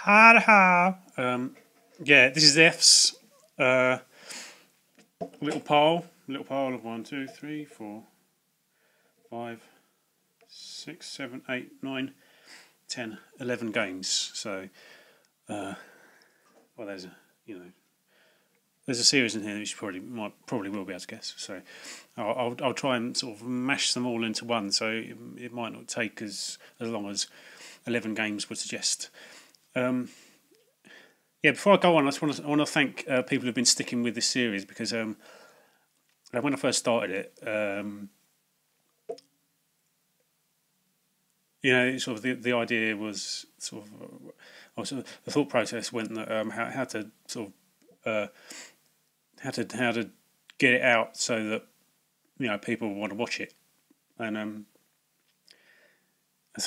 Ha ha. Yeah, this is F's little pile of 1, 2, 3, 4, 5, 6, 7, 8, 9, 10, 11 games. So, well, there's a series in here that you probably will be able to guess. So, I'll try and sort of mash them all into one. So it might not take as long as 11 games would suggest. Yeah, before I go on, I want to thank people who've been sticking with this series because when I first started it, sort of the idea was the thought process went that how to sort of how to get it out so that people want to watch it, and I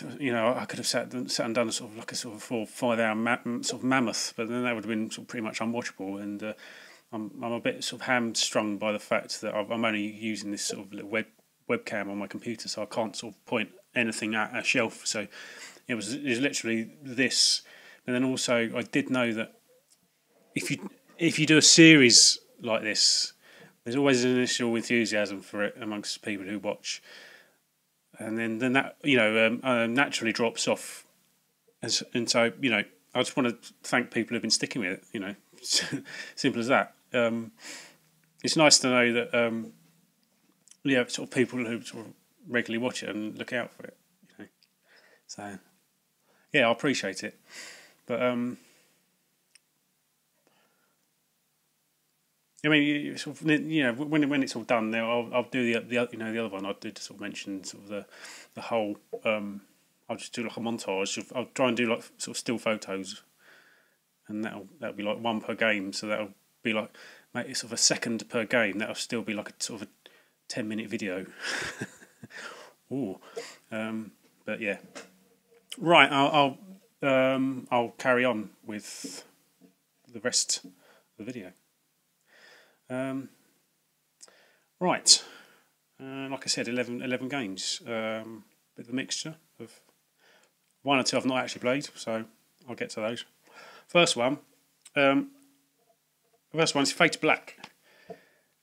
could have sat and done a sort of 4 or 5 hour sort of mammoth, but then that would have been sort of pretty much unwatchable. And I'm a bit sort of hamstrung by the fact that I'm only using this sort of little webcam on my computer, so I can't sort of point anything at a shelf. So it was literally this. And then also I did know that if you do a series like this, there's always an initial enthusiasm for it amongst people who watch. And then that naturally drops off, and so I just want to thank people who've been sticking with it. Simple as that. It's nice to know that sort of people who sort of regularly watch it and look out for it. So yeah, I appreciate it. But I mean, when it's all done, I'll do the other one. I did sort of mention sort of the whole. I'll just do like a montage. I'll try and do like sort of still photos, and that'll be like one per game. So that'll be like maybe sort of a second per game. That'll still be like a sort of a 10-minute video. Ooh, but yeah, right. I'll carry on with the rest of the video. Right, like I said, 11 games, bit of a mixture of 1 or 2 I've not actually played, so I'll get to those. First one is Fate Black.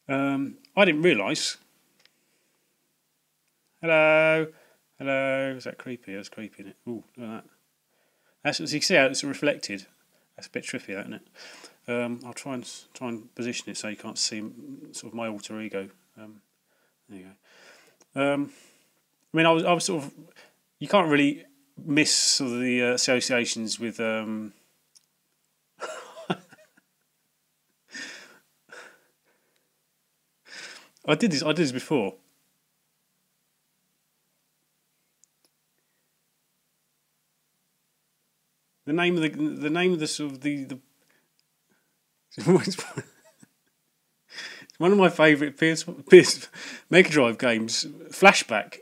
I didn't realise. Hello, is that creepy? That's creepy, isn't it? Ooh, look at that. As you can see how it's reflected. That's a bit trippy, isn't it? I'll try and position it so you can't see sort of my alter ego. There you go. I mean, I was sort of. You can't really miss sort of the associations with. I did this before. The name of the sort of the it's one of my favourite PS Mega Drive games, Flashback.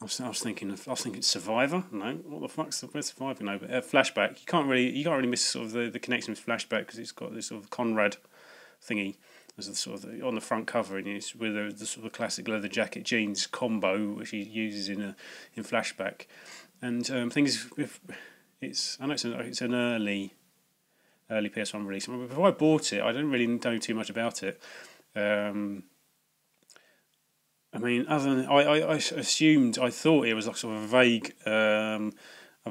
I was thinking Survivor. No, what the fuck's the Survivor? No, but Flashback. You can't really miss sort of the connection with Flashback because it's got this sort of Conrad thingy as the sort of on the front cover, and it's with the sort of classic leather jacket jeans combo which he uses in Flashback. And things I know it's an early PS1 release. Before I bought it, I didn't really know too much about it. I mean, other than I thought it was like sort of a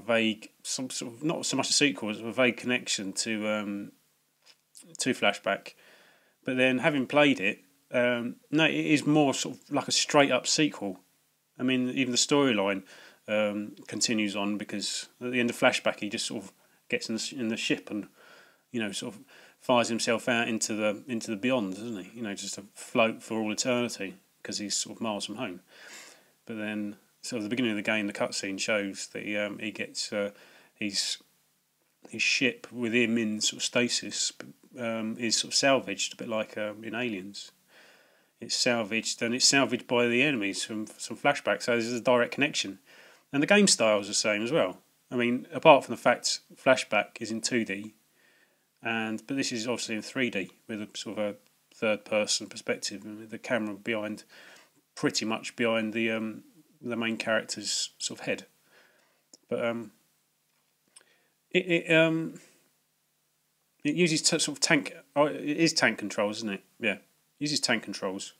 vague, some sort of not so much a sequel as a vague connection to Flashback. But then having played it, no, it is more sort of like a straight up sequel. I mean, even the storyline continues on because at the end of Flashback, he just sort of gets in the ship and sort of fires himself out into the beyond, doesn't he? Just to float for all eternity because he's sort of miles from home. But then, sort of the beginning of the game, the cutscene shows that he gets his ship with him in sort of stasis is sort of salvaged, a bit like in Aliens. It's salvaged, and it's salvaged by the enemies from some Flashback. So there's a direct connection, and the game style is the same as well. I mean, apart from the fact Flashback is in 2D, but this is obviously in 3D with a sort of a third-person perspective, and with the camera pretty much behind the main character's sort of head. But it it uses sort of tank. Oh, it is tank controls, isn't it? Yeah, it uses tank controls.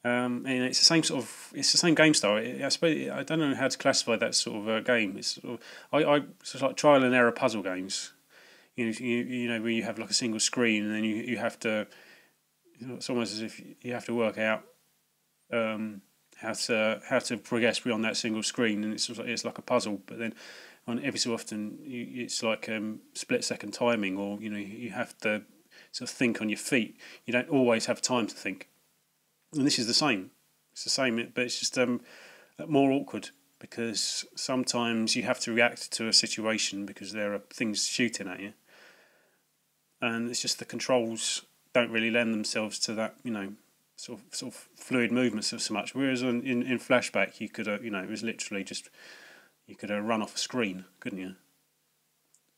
And it's the same sort of. It's the same game style. I suppose I don't know how to classify that sort of game. It's sort of, I it's like trial and error puzzle games. You know where you have like a single screen and then you have to. It's almost as if you have to work out how to progress beyond that single screen, and it's like a puzzle. But then on every so often it's like split second timing, or you have to sort of think on your feet. You don't always have time to think, and this is the same. It's the same, but it's just more awkward because sometimes you have to react to a situation because there are things shooting at you, and it's just the controls don't really lend themselves to that, sort of fluid movements so much. Whereas in Flashback, you could, it was literally just you could run off a screen, couldn't you?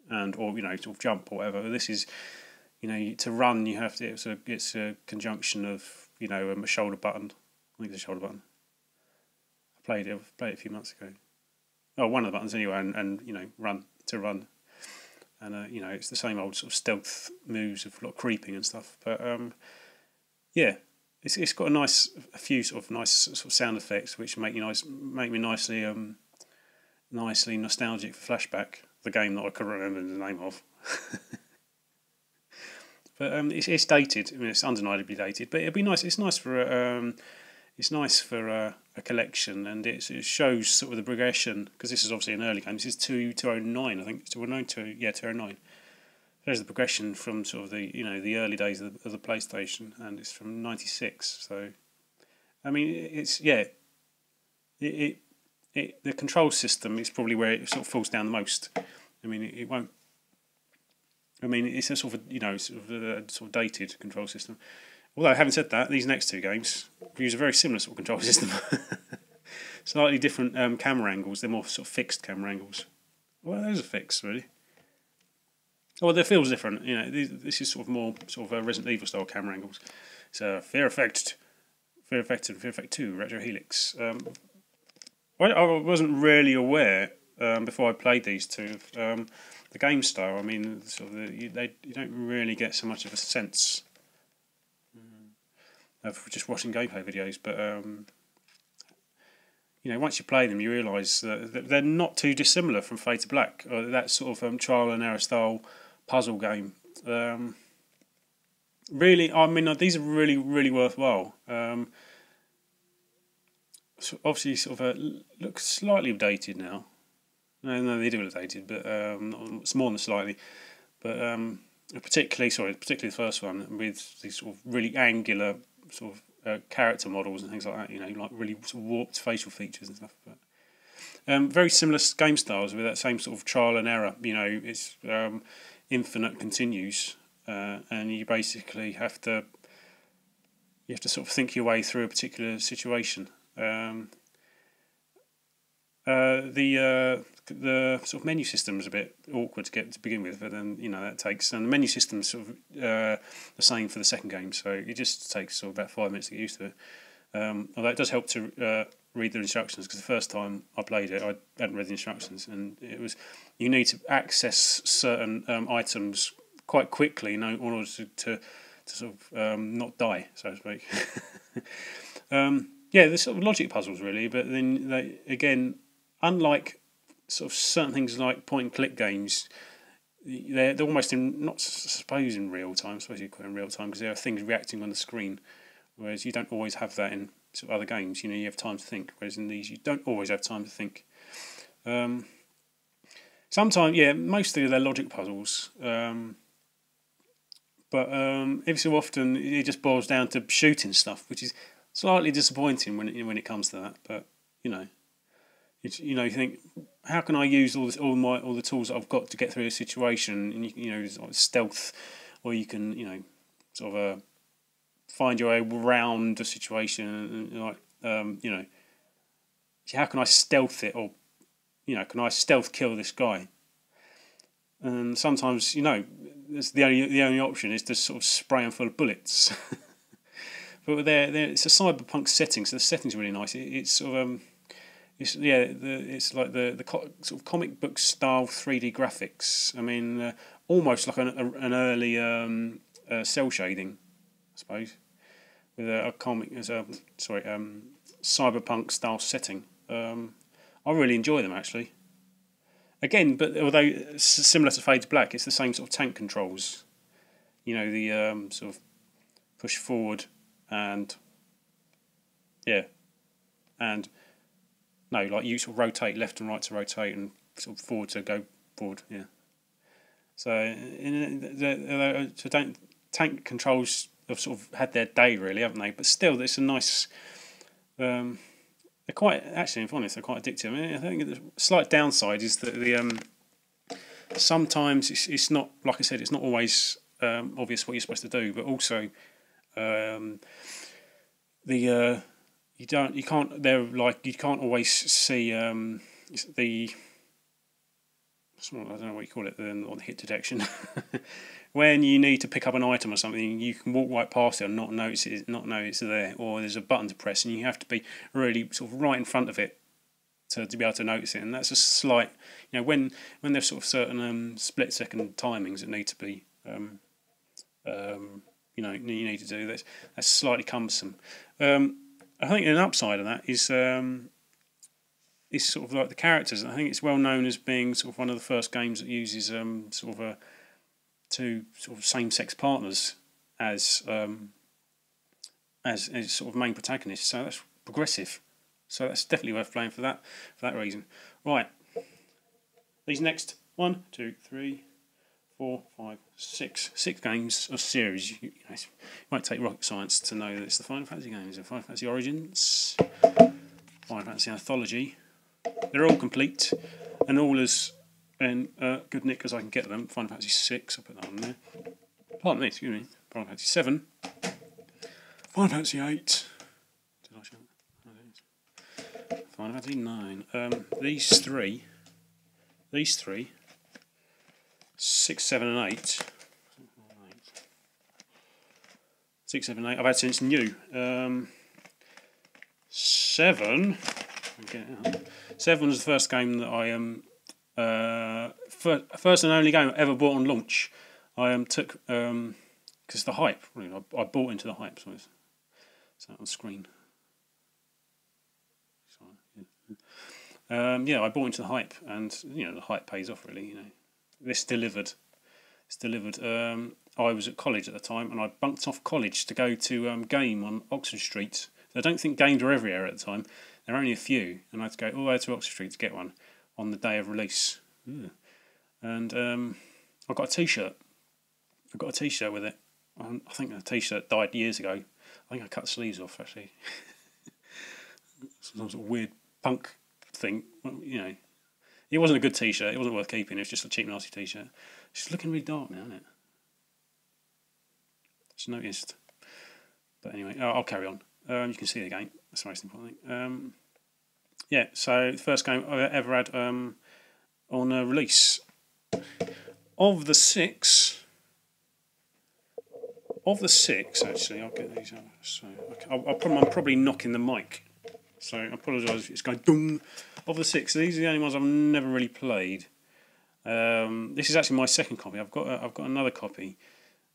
And or sort of jump or whatever. This is, to run you have to. It's a conjunction of a shoulder button. I think it's a shoulder button. I played it a few months ago. Oh, one of the buttons anyway, and run to run. And it's the same old sort of stealth moves of lot of creeping and stuff. But yeah, it's got a few sort of nice sort of sound effects which make me nicely nostalgic for Flashback, the game that I couldn't remember the name of. But it's dated. I mean, it's undeniably dated. But it'd be nice. It's nice for a collection, and it shows sort of the progression, because this is obviously an early game. This is 2009, I think. 2009. There's the progression from sort of the the early days of the PlayStation, and it's from '96. So, I mean, the control system is probably where it sort of falls down the most. I mean, it won't. I mean, it's a sort of sort of dated control system. Although, having said that, these next two games use a very similar sort of control system. Slightly different camera angles. They're more sort of fixed camera angles. Well, those are fixed, really. Well, they feels different. This is sort of more sort of Resident Evil style camera angles. So, Fear Effect and Fear Effect 2, Retro Helix. I wasn't really aware before I played these two of the game style. I mean, sort of you don't really get so much of a sense of just watching gameplay videos, but once you play them, you realise that they're not too dissimilar from Fade to Black, or that sort of trial and error style puzzle game. Really, I mean, these are really, really worthwhile. So obviously, sort of look slightly dated now. No, they do look dated, but it's more than slightly. But particularly the first one with these sort of really angular sort of character models and things like that. Like really sort of warped facial features and stuff. But very similar game styles with that same sort of trial and error. It's infinite continues, and you basically have to sort of think your way through a particular situation. The sort of menu system is a bit awkward to begin with, but then that takes, and the menu system is sort of the same for the second game, so it just takes sort of about 5 minutes to get used to it. Although it does help to read the instructions, because the first time I played it, I hadn't read the instructions, and it was you need to access certain items quite quickly in order to sort of not die, so to speak. There's sort of logic puzzles really, but then again, unlike sort of certain things like point and click games, they're almost not suppose in real time. I suppose you call it in real time because there are things reacting on the screen, whereas you don't always have that in sort of other games. You have time to think, whereas in these you don't always have time to think. Sometimes, mostly they're logic puzzles, but every so often it just boils down to shooting stuff, which is slightly disappointing when it comes to that. But you think, how can I use all the tools that I've got to get through a situation? And there's like stealth, or you can sort of find your way around a situation, and how can I stealth it, or can I stealth kill this guy? And sometimes that's the only option is to sort of spray them full of bullets. But it's a cyberpunk setting, so the setting's really nice. It's sort of It's it's like sort of comic book style 3D graphics. I mean, almost like an early cell shading, I suppose, with a comic as a cyberpunk style setting. I really enjoy them actually. Again, but although similar to Fade to Black, it's the same sort of tank controls. You know, the sort of push forward and and no, like you sort of rotate left and right to rotate and sort of forward to go forward. Yeah. So tank controls have sort of had their day really, haven't they? But still, it's a nice. They're quite actually, if I'm honest, they're quite addictive. I mean, I think the slight downside is that sometimes it's not, like I said, it's not always obvious what you're supposed to do, but also you can't always see the, I don't know what you call it, on hit detection. When you need to pick up an item or something, you can walk right past it and not notice it's there, or there's a button to press and you have to be really sort of right in front of it to be able to notice it. And that's a slight, when there's sort of certain split second timings that need to be, you need to do this. That's slightly cumbersome. I think an upside of that is sort of like the characters. I think it's well known as being sort of one of the first games that uses sort of two sort of same-sex partners as sort of main protagonists. So that's progressive. So that's definitely worth playing for that reason. Right. These next 1, 2, 3, 4, 5, 6 games of series. It might take rocket science to know that it's the Final Fantasy games. Final Fantasy Origins, Final Fantasy Anthology. They're all complete and all as good nick as I can get them. Final Fantasy 6, I'll put that on there. Pardon me, excuse me. Final Fantasy 7. Final Fantasy 8. Did I show that? Final Fantasy 9. These three. 6, 7 and 8. 6, 7, 8. I've had since new. 7. Okay, 7 was the first game that I first and only game I ever bought on launch. I took because the hype. Really, I bought into the hype. So it's that on screen. I bought into the hype, and the hype pays off really. This delivered. It's delivered. I was at college at the time, and I bunked off college to go to Game on Oxford Street. I don't think games were everywhere at the time. There were only a few, and I had to go all the way to Oxford Street to get one on the day of release. And I got a T-shirt. I got a T-shirt with it. I think the T-shirt died years ago. I think I cut the sleeves off actually. Some sort of weird punk thing. It wasn't a good T-shirt. It wasn't worth keeping. It was just a cheap, nasty T-shirt. It's looking really dark now, isn't it? Just noticed. But anyway, I'll carry on. You can see the game. That's the most important thing. So the first game I ever had on release. Of the six, actually, I'll get these out. So I'm probably knocking the mic. So I apologise if it's going dung. Of the 6, these are the only ones I've never really played. This is actually my second copy. I've got another copy.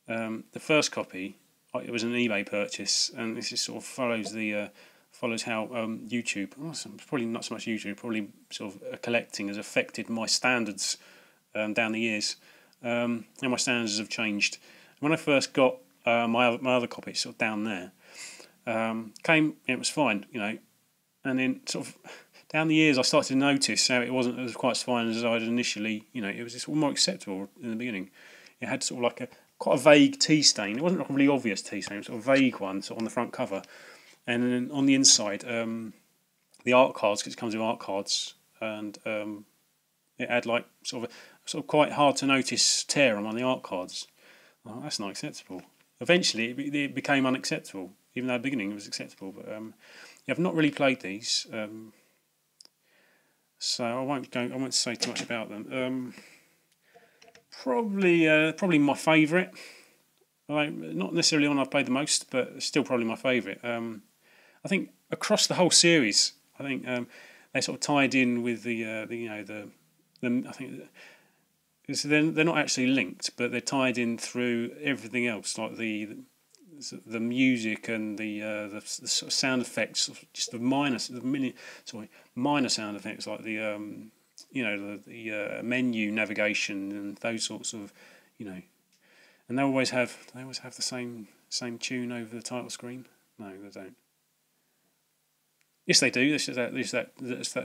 The first copy, it was an eBay purchase, and this is sort of follows how YouTube, probably not so much YouTube, probably sort of collecting has affected my standards down the years. And my standards have changed. When I first got my other copy, it's sort of down there. It was fine, and then sort of down the years I started to notice how it wasn't as quite as fine as I'd initially, it was just more acceptable in the beginning. It had sort of like quite a vague tea stain. It wasn't like a really obvious tea stain, it was sort of a vague one, sort of on the front cover. And then on the inside, the art cards, because it comes with art cards, and it had like sort of quite hard to notice tear on the art cards. Oh, that's not acceptable. Eventually, it became unacceptable, even though at the beginning it was acceptable. But I've not really played these, so I won't say too much about them. Probably my favourite. Not necessarily one I've played the most, but still probably my favourite. I think across the whole series, I think they're sort of tied in with the I think. So they're not actually linked, but they're tied in through everything else, like the music and the sort of sound effects, just minor sound effects, like the menu navigation and those sorts of, and they always have the same tune over the title screen. No, they don't. Yes, they do. This is that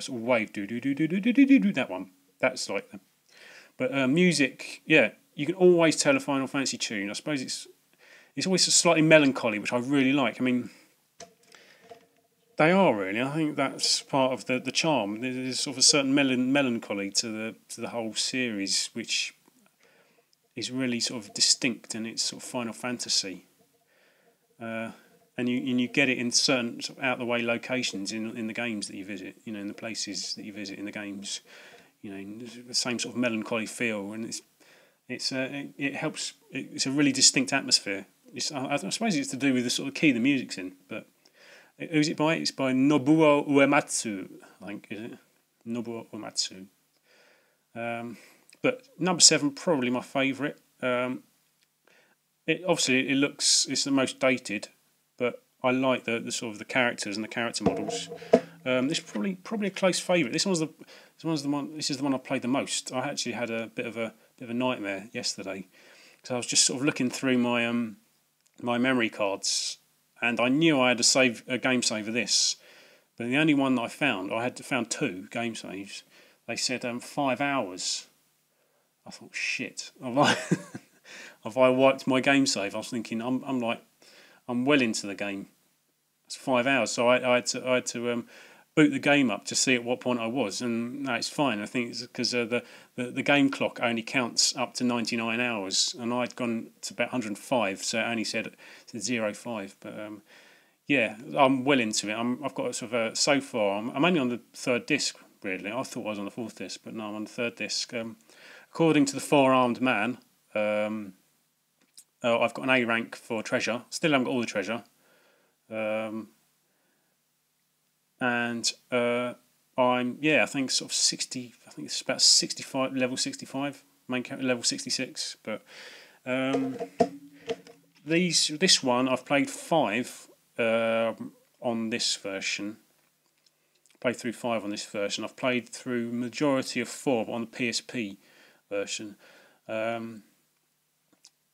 sort of wave do do do do do do do do, that one. That's like them. But music, yeah, you can always tell a Final Fantasy tune. I suppose it's always slightly melancholy, which I really like. I mean, they are really. I think that's part of the charm. There's sort of a certain melancholy to the whole series, which is really sort of distinct in its sort of Final Fantasy. And you get it in certain sort of out of the way locations in the games that you visit. In the places that you visit in the games. The same sort of melancholy feel, and it helps. It's a really distinct atmosphere. I suppose it's to do with the sort of key the music's in. But who's it by? It's by Nobuo Uematsu, I think, is it? Nobuo Uematsu. But number 7, probably my favourite. It's the most dated, but I like the sort of the characters and the character models. This is probably a close favourite. This is the one I played the most. I actually had a bit of a nightmare yesterday, because I was just sort of looking through my my memory cards, and I knew I had a game save of this, but the only one that I had found 2 game saves. They said 5 hours. I thought, shit, have I wiped my game save? I was thinking, I'm well into the game. It's 5 hours, so I had to boot the game up to see at what point I was, and no, it's fine. I think it's because the game clock only counts up to 99 hours, and I'd gone to about 105, so it only said 05. But yeah, I'm well into it. I've got sort of so far. I'm only on the 3rd disc. Weirdly, I thought I was on the 4th disc, but no, I'm on the 3rd disc. According to the Four-Armed Man, I've got an A rank for treasure. Still haven't got all the treasure. And I think sort of 60. I think it's about 65, level 65, main character level 66. But this one I've played 5 on this version. Played through 5 on this version. I've played through majority of 4 on the PSP version.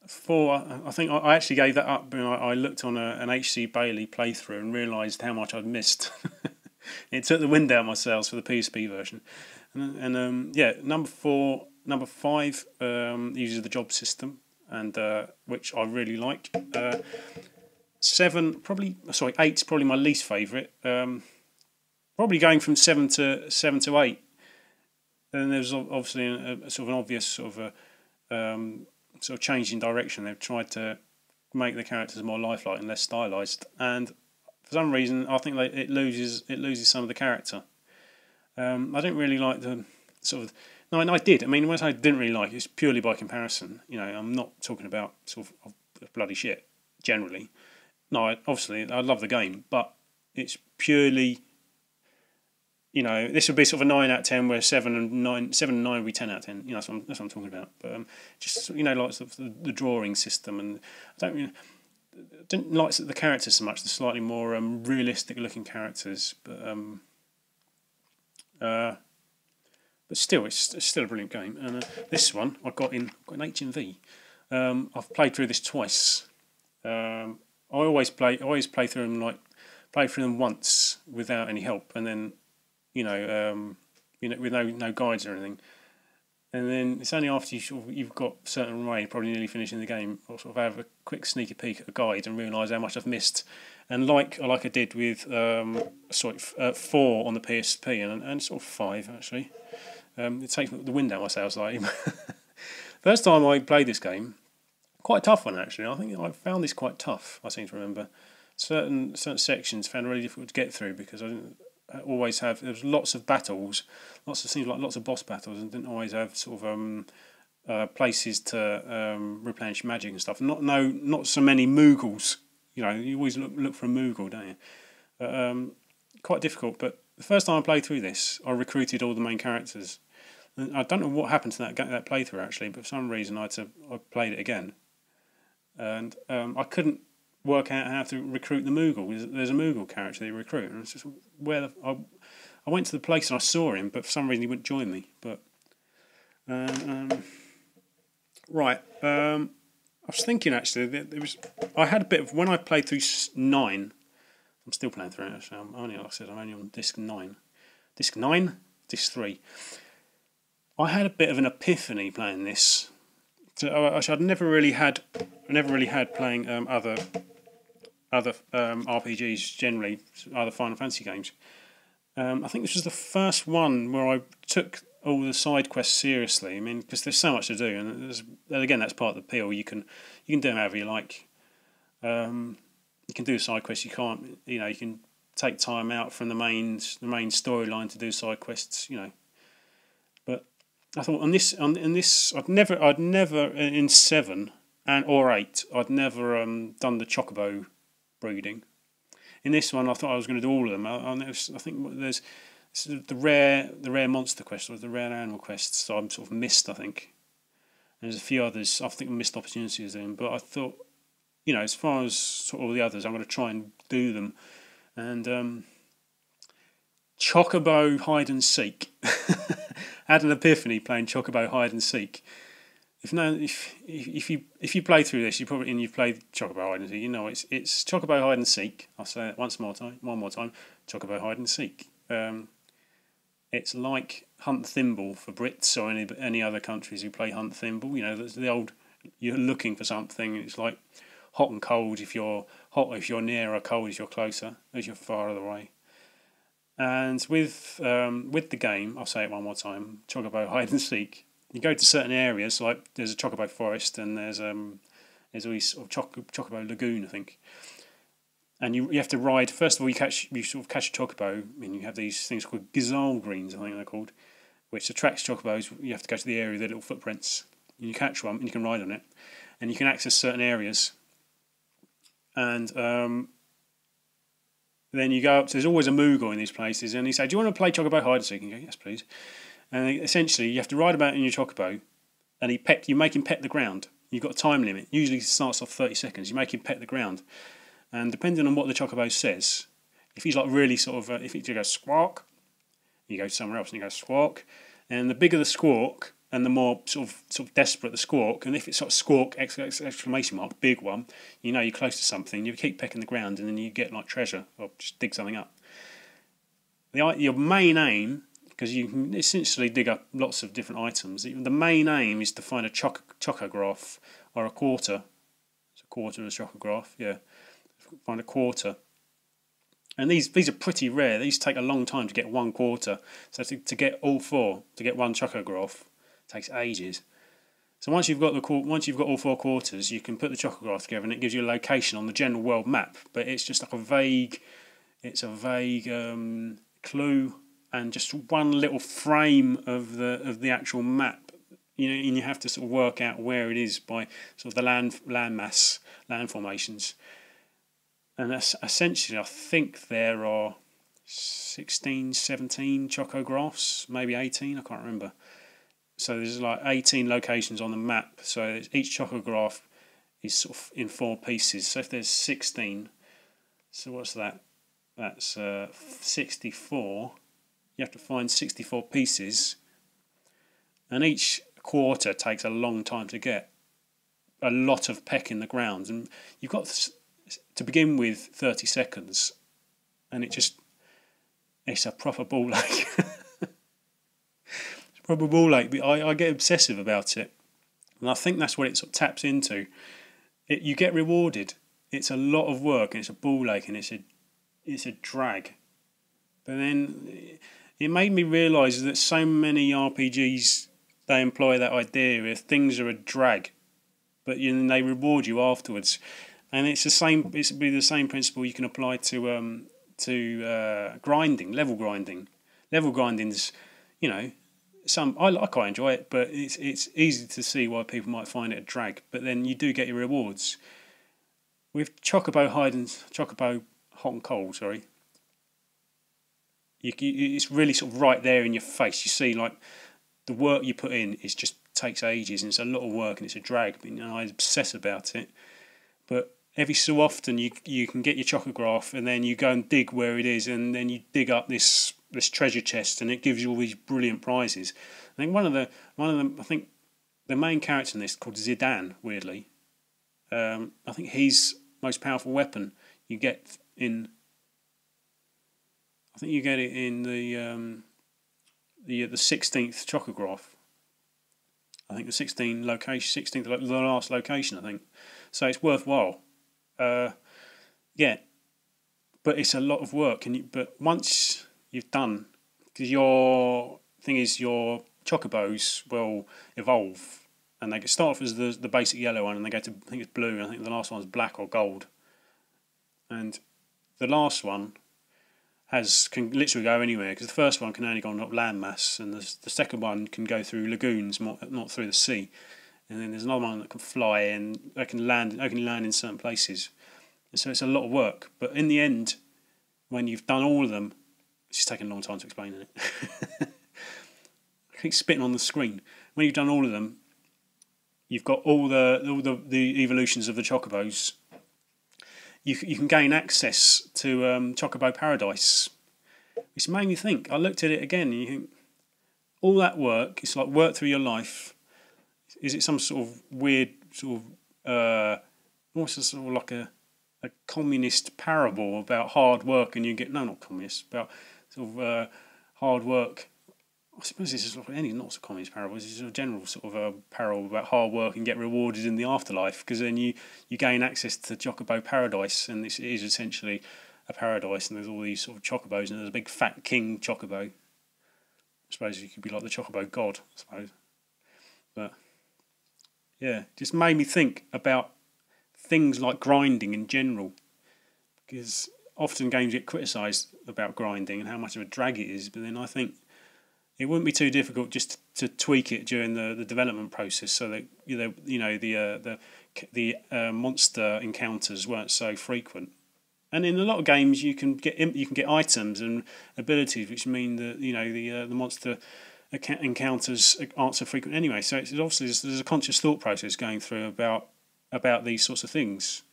4, I think I actually gave that up when I looked on an HC Bailey playthrough and realised how much I'd missed. It took the wind out of my sails for the PSP version. And yeah, number 5 uses the job system, and which I really like. 8's probably my least favourite. Probably going from 7 to 8. And there's obviously a sort of an obvious sort of change in direction. They've tried to make the characters more lifelike and less stylized, and for some reason I think it loses some of the character. I didn't really like the sort of. No, and I did. I mean, when I say I didn't really like it, it's purely by comparison. I'm not talking about sort of bloody shit generally. No, I love the game, but it's purely. This would be sort of a 9 out of 10, where 7 and 9 would be 10 out of 10. That's what I'm talking about. But just like sort of the drawing system, and I didn't like the characters so much. The slightly more realistic looking characters, but still, it's still a brilliant game. And this one I got an HMV. I've played through this twice. I always play through them once without any help, and then. With no guides or anything, and then it's only after you've got a certain way, probably nearly finishing the game, or sort of have a quick sneaky peek at a guide and realise how much I've missed. And like I did with 4 on the PSP and sort of 5 actually, it takes the wind out of my sails. First time I played this game, quite a tough one actually. I think I found this quite tough. I seem to remember certain sections found really difficult to get through because I didn't. Always have. There was lots of battles, lots of boss battles, and didn't always have sort of places to replenish magic and stuff. Not so many Moogles. You always look for a Moogle, don't you? Quite difficult, but the first time I played through this, I recruited all the main characters. And I don't know what happened to that playthrough actually, but for some reason I played it again, and I couldn't work out how to recruit the Moogle. There's a Moogle character that you recruit, and it's just I went to the place and I saw him, but for some reason he wouldn't join me. But right, I was thinking actually that I had a bit of when I played through 9. I'm still playing through it actually. I'm only on disc 9. Disc 9, disc 3. I had a bit of an epiphany playing this. So I'd never really had playing other RPGs generally, other Final Fantasy games. I think this was the first one where I took all the side quests seriously. I mean, because there's so much to do, and again, that's part of the appeal. You can do them however you like. You can do side quests. You can't. You can take time out from the main storyline to do side quests. But I thought in this, I'd never in 7 or 8, I'd never done the chocobo breeding. In this one, I thought I was going to do all of them. I think there's the rare monster quest or the rare animal quests. So I'm sort of missed. I think and there's a few others. I think I missed opportunities in, but I thought, as far as sort of all the others, I'm going to try and do them. And Chocobo Hide and Seek. Had an epiphany playing Chocobo Hide and Seek. If you play through this, you've played Chocobo Hide and Seek. It's Chocobo Hide and Seek. I'll say it one more time. Chocobo Hide and Seek. It's like Hunt Thimble for Brits or any other countries who play Hunt Thimble. The old. You're looking for something. It's like hot and cold if you're hot if you're near, or cold if you're closer, as you're farther away. And with the game, I'll say it one more time, Chocobo Hide and Seek, you go to certain areas, like there's a Chocobo Forest and there's all these sort of Chocobo Lagoon, I think. And you have to ride, first of all you sort of catch a Chocobo, and you have these things called gazelle greens, I think they're called, which attracts Chocobos. You have to go to the area with the little footprints, and you catch one and you can ride on it, and you can access certain areas. And then you go up. There's always a Moogle in these places, and he says, "Do you want to play Chocobo Hide and Seek?" And you go, "Yes, please." And essentially, you have to ride about in your Chocobo, and you make him pet the ground. You've got a time limit. Usually, it starts off 30 seconds. You make him pet the ground, and depending on what the Chocobo says, if he's like really sort of, if he goes squawk, you go somewhere else and you go squawk, and the bigger the squawk, and the more sort of desperate the squawk, and if it's sort of squawk exclamation mark, big one, you're close to something. You keep pecking the ground, and then you get like treasure or just dig something up. Your main aim, because you can essentially dig up lots of different items. The main aim is to find a chocograph or a quarter. It's a quarter of a chocograph, yeah. Find a quarter. And these are pretty rare. These take a long time to get one quarter. So to get all 4, to get one chocograph, takes ages. So once you've got all 4 quarters, you can put the chocograph together, and it gives you a location on the general world map. But it's just like a vague clue and just one little frame of the actual map. And you have to sort of work out where it is by sort of the land mass, land formations. And that's essentially, I think there are 16, 17 chocographs, maybe 18, I can't remember. So there's like 18 locations on the map. So each chocograph is sort of in 4 pieces. So if there's 16, so what's that? That's 64. You have to find 64 pieces. And each quarter takes a long time to get. A lot of peck in the ground. And you've got to begin with 30 seconds. And it's a proper ball ache. Proper ball ache, but I get obsessive about it, and I think that's what it sort of taps into. You get rewarded. It's a lot of work, and it's a ball ache, and it's a drag. But then it made me realise that so many RPGs, they employ that idea if things are a drag, but they reward you afterwards, and it's the same. It's be the same principle you can apply to grinding, level grinding. Level grinding's, I quite enjoy it, but it's easy to see why people might find it a drag. But then you do get your rewards. With Chocobo Hot and Cold, it's really sort of right there in your face. You see, like, the work you put in is just takes ages, and it's a lot of work, and it's a drag. But, I obsess about it. But every so often, you can get your chocograph, and then you go and dig where it is, and then you dig up this treasure chest, and it gives you all these brilliant prizes. I think one of them. I think the main character in this, called Zidane, weirdly. I think his most powerful weapon you get in. I think you get it in the 16th chocograph. I think the 16th, the last location. I think so. It's worthwhile. Yeah, but it's a lot of work. But once you've done, because your thing is your chocobos will evolve, and they start off as the basic yellow one, and they go to, I think it's blue, and I think the last one's black or gold, and the last one can literally go anywhere, because the first one can only go on landmass, and the second one can go through lagoons, not through the sea, and then there's another one that can fly, and they can land in certain places. And so it's a lot of work, but in the end, when you've done all of them, it's just taking a long time to explain it. I keep spitting on the screen. When you've done all of them, you've got all the evolutions of the chocobos. You can gain access to Chocobo Paradise, which made me think. I looked at it again, and you think, all that work, it's like work through your life. Is it some sort of weird almost sort of like a communist parable about hard work, and you get, no, not communist, about sort of hard work. I suppose this is like any not a communist parable. This is a general sort of a parable about hard work and get rewarded in the afterlife, because then you gain access to Chocobo Paradise, and this is essentially a paradise, and there's all these sort of chocobos, and there's a big fat king chocobo. I suppose you could be like the chocobo god, I suppose. But yeah, it just made me think about things like grinding in general, because often games get criticised about grinding and how much of a drag it is, but then I think it wouldn't be too difficult just to tweak it during the development process, so that the monster encounters weren't so frequent. And in a lot of games, you can get items and abilities which mean that the monster encounters aren't so frequent anyway. So it's obviously there's a conscious thought process going through about these sorts of things.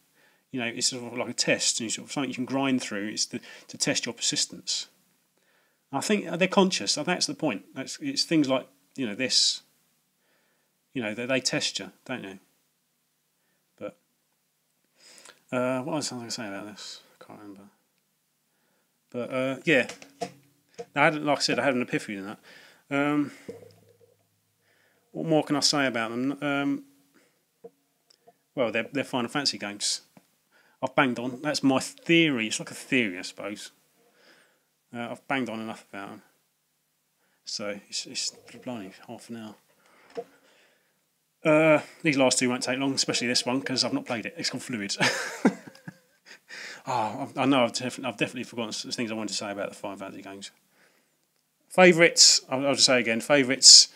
It's sort of like a test, and sort of something you can grind through. It's to test your persistence. I think they're conscious. That's the point. It's things like this. They test you, don't they? But what else was I going to say about this? I can't remember. But yeah, like I said, I had an epiphany in that. What more can I say about them? Well, they're Final Fantasy games. I've banged on. That's my theory. It's like a theory, I suppose. I've banged on enough about them. So it's blimey, half an hour. These last two won't take long, especially this one, because I've not played it. It's called Fluids. I know I've definitely forgotten things I wanted to say about the Final Fantasy games. Favourites, I'll just say again, favourites,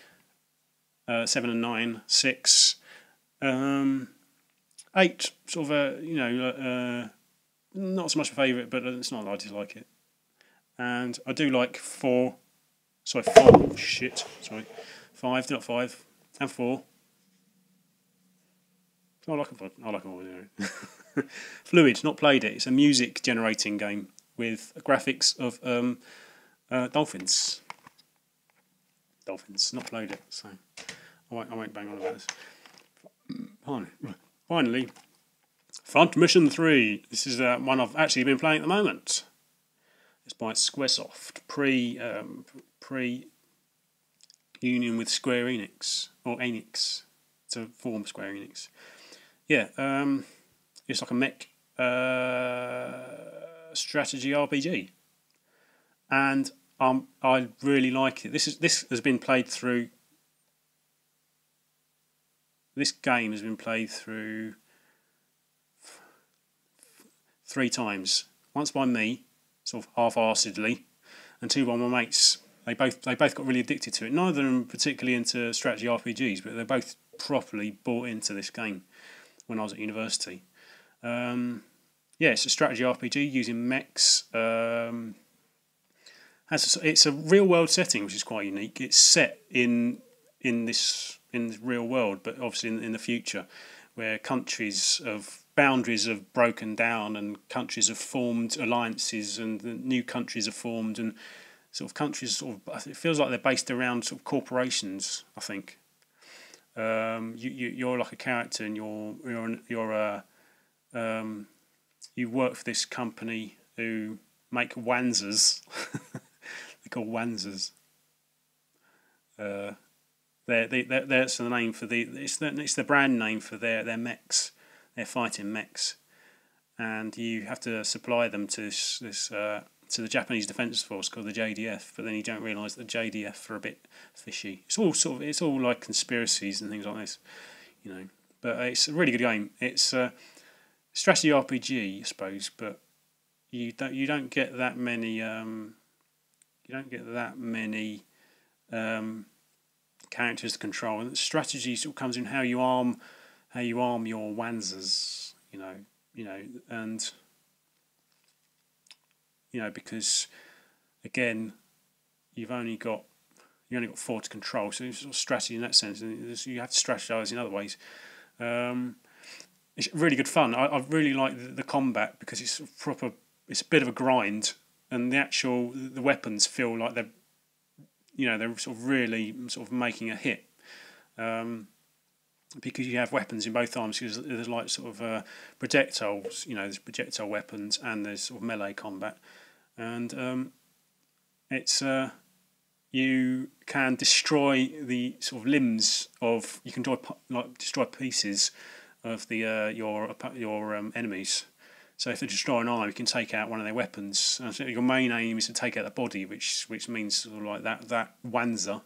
7 and 9, 6, 8, sort of not so much a favourite, but it's not that I dislike it. And I do like 4, sorry, 4, shit, sorry, 5, not 5, and 4. I like them all, Fluid, not played it. It's a music generating game with graphics of dolphins. Dolphins, not played it, so I won't bang on about this. Finally, Front Mission 3. This is one I've actually been playing at the moment. It's by Squaresoft, pre-union with Square Enix, or Enix, to form Square Enix. Yeah, it's like a mech strategy RPG, and I really like it. This has been played through. This game has been played through 3 times. Once by me, sort of half-arsedly, and 2 by my mates. They both got really addicted to it. Neither of them particularly into strategy RPGs, but they're both properly bought into this game when I was at university. Yeah, it's a strategy RPG using mechs, it's a real world setting, which is quite unique. It's set in the real world, but obviously in the future, where boundaries have broken down and countries have formed alliances and new countries have formed, and sort of countries it feels like they're based around sort of corporations. I think you're like a character, and you work for this company who make wanzers. They're called wanzers. That's the name for it's the brand name for their mechs, their fighting mechs, and you have to supply them to to the Japanese Defence Force called the JDF. But then you don't realise that the JDF are a bit fishy. It's all like conspiracies and things like this, you know. But it's a really good game. It's a strategy RPG, I suppose, but you don't get that many characters to control, and the strategy sort of comes in how you arm your wanzers, and because again you've only got 4 to control, so it's sort of strategy in that sense, and you have to strategize in other ways. It's really good fun. I really like the combat because it's proper. It's a bit of a grind, and the weapons feel like they're sort of really sort of making a hit, because you have weapons in both arms. Because there's like sort of projectiles, there's projectile weapons, and there's sort of melee combat, and it's you can destroy the sort of limbs of. You can destroy pieces of your enemies. So if they destroy an arm, you can take out one of their weapons. And so your main aim is to take out the body, which means sort of like that Wanzer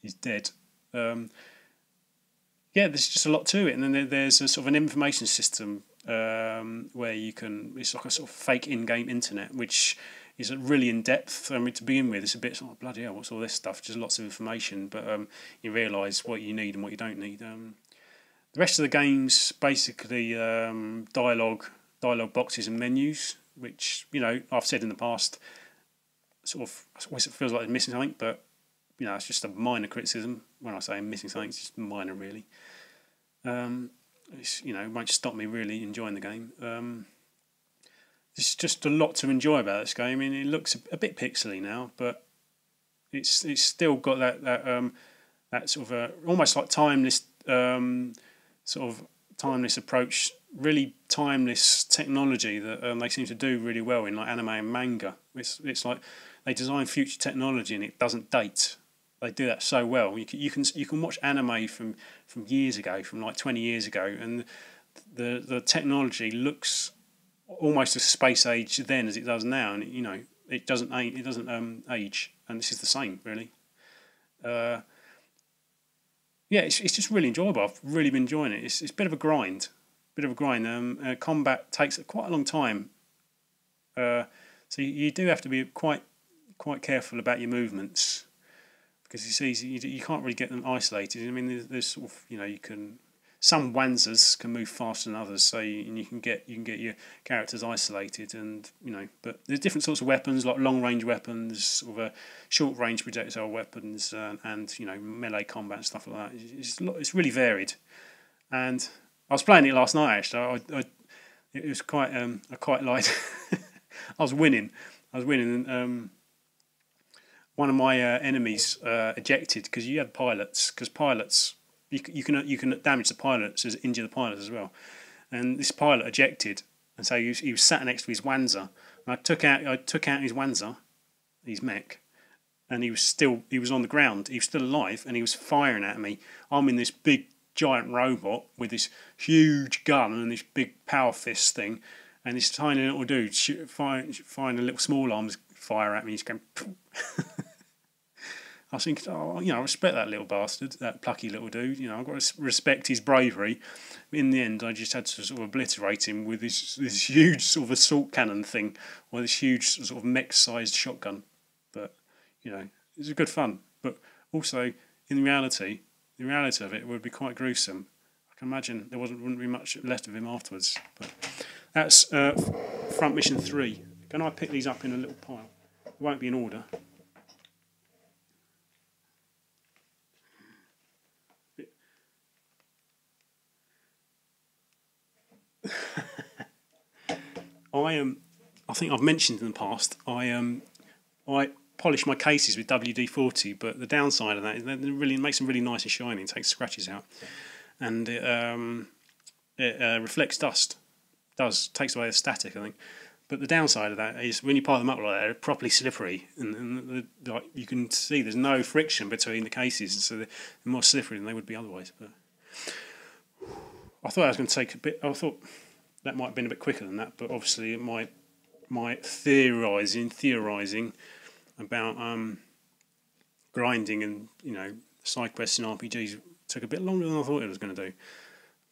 is dead. There's just a lot to it, and then there's a sort of an information system where it's like a sort of fake in-game internet, which is really in depth. I mean, to begin with, it's a bit sort of bloody hell, what's all this stuff? Just lots of information, but you realise what you need and what you don't need. The rest of the game's basically dialogue boxes and menus, which I've said in the past, sort of always it feels like they're missing something, but it's just a minor criticism. When I say I'm missing something, it's just minor, really. It won't stop me really enjoying the game. There's just a lot to enjoy about this game. I mean, it looks a bit pixely now, but it's still got that sort of almost like timeless timeless approach, really timeless technology that they seem to do really well in like anime and manga. It's like they design future technology and it doesn't date. They do that so well. You can watch anime from years ago, from like 20 years ago, and the technology looks almost as space age then as it does now, and it doesn't age, and this is the same really. It's just really enjoyable. I've really been enjoying it. It's a bit of a grind. Combat takes quite a long time, so you do have to be quite careful about your movements, because it's easy. You can't really get them isolated. I mean, there's sort of some wanzers can move faster than others, so you can get your characters isolated, and but there's different sorts of weapons, like long range weapons, sort of short range projectile weapons, and melee combat and stuff like that. It's really varied, and I was playing it last night. Actually, it was quite I quite liked. I was winning, and one of my enemies ejected because you had pilots. Because pilots. You can damage the pilots, injure the pilots as well, and this pilot ejected, and so he was sat next to his Wanzer, and I took out his Wanzer, his mech, and he was on the ground, he was still alive, and he was firing at me. I'm in this big giant robot with this huge gun and this big power fist thing, and this tiny little dude firing a little small arms fire at me. He's going. I was thinking, I respect that little bastard, that plucky little dude. I've got to respect his bravery. In the end, I just had to sort of obliterate him with this huge sort of assault cannon thing, or this huge sort of mech-sized shotgun. But it was good fun. But also, in reality, the reality of it would be quite gruesome. I can imagine there wouldn't be much left of him afterwards. But that's Front Mission 3. Can I pick these up in a little pile? won't be in order. I think I've mentioned in the past. I polish my cases with WD-40, but the downside of that is that it really makes them really nice and shiny and takes scratches out, and it reflects dust. Takes away the static, I think. But the downside of that is when you pile them up like that, they're properly slippery, and like, you can see there's no friction between the cases, and so they're more slippery than they would be otherwise. But I thought I was going to take a bit. I thought that might have been a bit quicker than that, but obviously my theorising about grinding and side quests and RPGs took a bit longer than I thought it was going to do.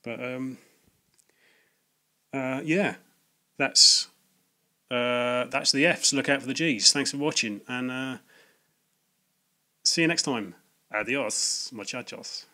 But yeah, that's the Fs. Look out for the Gs. Thanks for watching, and see you next time. Adios, muchachos.